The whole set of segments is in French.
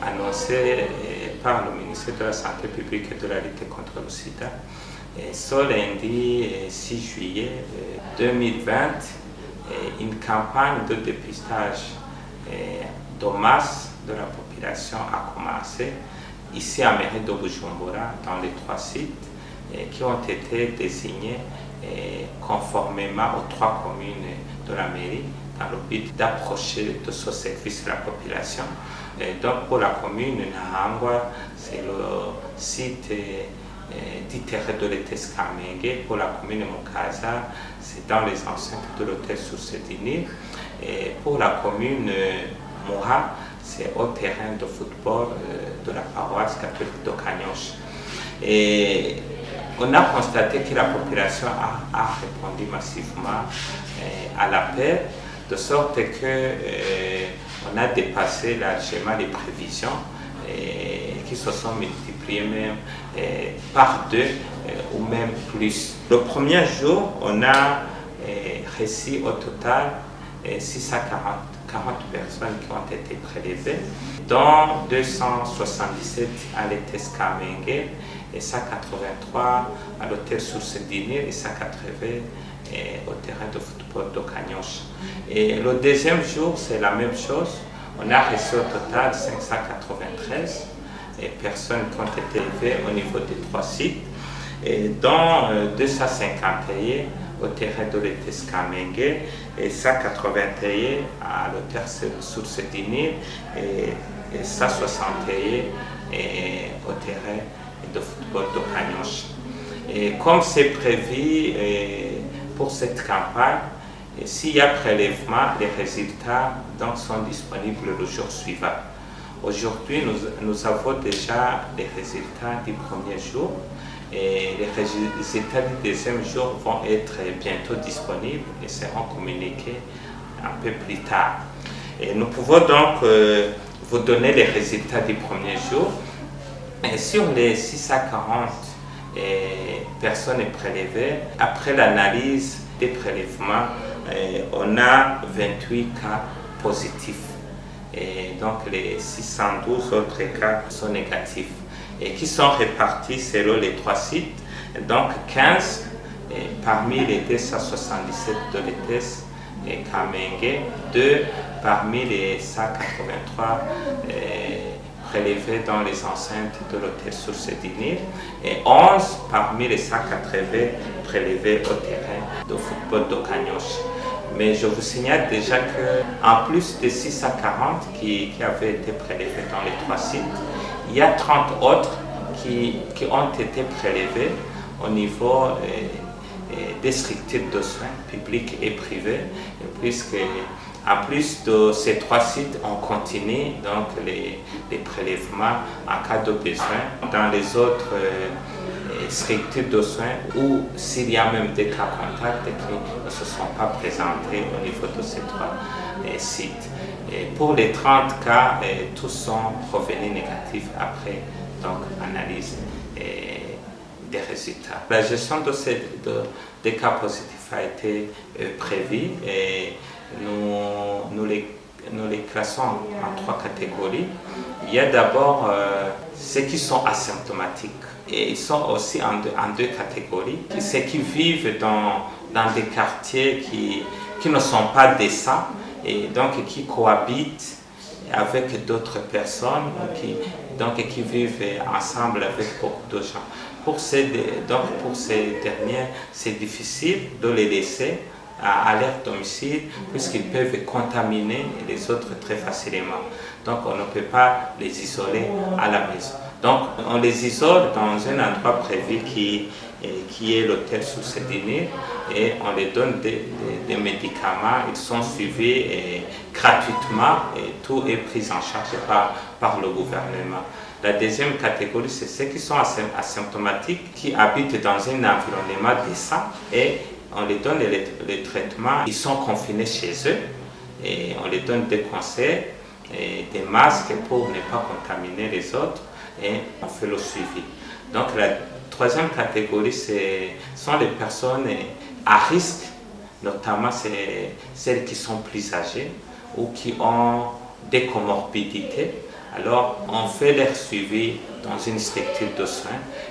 annoncé par le ministère de la Santé publique et de la lutte contre le sida. Ce lundi 6 juillet 2020, une campagne de dépistage de masse de la population a commencé ici à mairie de Bujumbura, dans les 3 sites qui ont été désignés conformément aux 3 communes de la mairie, dans le but d'approcher de ce service la population. Donc pour la commune Nahangwa, c'est le site d'Iterre de l'ETS Kamenge. Pour la commune Mukaza, c'est dans les enceintes de l'hôtel Sourcedini. Et pour la commune Moha, c'est au terrain de football de la paroisse catholique de Kanyosha. Et on a constaté que la population a répondu massivement à l'appel, de sorte que on a dépassé largement les prévisions qui se sont multipliées même par 2 ou même plus. Le premier jour, on a reçu au total 640 personnes qui ont été prélevées, dont 277 à l'ETS Kamenge et 183 à l'hôtel Sourcedini et 180 au terrain de football de Kanyosha. Et le deuxième jour, c'est la même chose. On a reçu au total 593 personnes qui ont été élevées au niveau des 3 sites, et dont 251 au terrain de l'ETS Kamenge et 181 à l'hôtel Sourcedini et 161 au terrain de football de Kanyosha. Et comme c'est prévu pour cette campagne, s'il y a prélèvement, les résultats donc, sont disponibles le jour suivant. Aujourd'hui, nous avons déjà les résultats du premier jour et les résultats du deuxième jour vont être bientôt disponibles et seront communiqués un peu plus tard. Et nous pouvons donc vous donner les résultats du premier jour. Et sur les 640 personnes prélevées, après l'analyse des prélèvements, on a 28 cas positifs. Et donc les 612 autres cas sont négatifs et qui sont répartis selon les 3 sites. Donc 15 parmi les 277 de l'ETS et Kamenge, 2 parmi les 183 prélevés dans les enceintes de l'hôtel Sourcedini et 11 parmi les 180 prélevés au terrain de football de Kanyosha. Mais je vous signale déjà qu'en plus des 640 qui avaient été prélevés dans les 3 sites, il y a 30 autres qui ont été prélevés au niveau des structures de soins publics et privés, puisque en plus de ces 3 sites, on continue donc les prélèvements en cas de besoin dans les autres structures de soins ou s'il y a même des cas contacts qui ne se sont pas présentés au niveau de ces 3 sites. Et pour les 30 cas, tous sont provenus négatifs après donc, analyse des résultats. La gestion des cas positifs a été prévue et nous les classons en 3 catégories. Il y a d'abord ceux qui sont asymptomatiques et ils sont aussi en 2 catégories. Ceux qui vivent dans des quartiers qui ne sont pas décents et donc qui cohabitent avec d'autres personnes qui vivent ensemble avec beaucoup de gens. Pour ces derniers, c'est difficile de les laisser à leur domicile puisqu'ils peuvent contaminer les autres très facilement. Donc on ne peut pas les isoler à la maison. Donc on les isole dans un endroit prévu qui est l'hôtel Sourcedini et on les donne des médicaments. Ils sont suivis gratuitement et tout est pris en charge par le gouvernement. La deuxième catégorie, c'est ceux qui sont asymptomatiques, qui habitent dans un environnement décent et on les donne les traitements. Ils sont confinés chez eux et on les donne des conseils et des masques pour ne pas contaminer les autres et on fait le suivi. Donc la troisième catégorie, sont les personnes à risque, notamment celles qui sont plus âgées ou qui ont des comorbidités Alors, on fait leur suivi dans une structure de soins,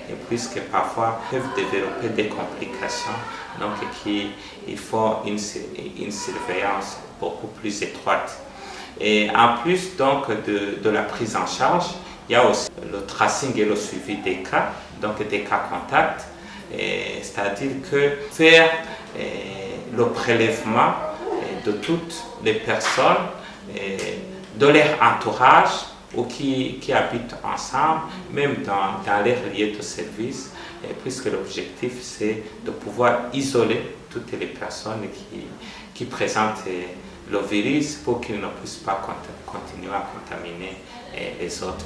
et puisque parfois ils peuvent développer des complications, donc il faut une surveillance beaucoup plus étroite. Et en plus donc de la prise en charge, il y a aussi le tracing et le suivi des cas, donc des cas contacts, c'est-à-dire que faire le prélèvement de toutes les personnes de leur entourage ou qui habitent ensemble, même dans leur lieu de service, puisque l'objectif c'est de pouvoir isoler toutes les personnes qui présentent le virus pour qu'ils ne puissent pas continuer à contaminer les autres.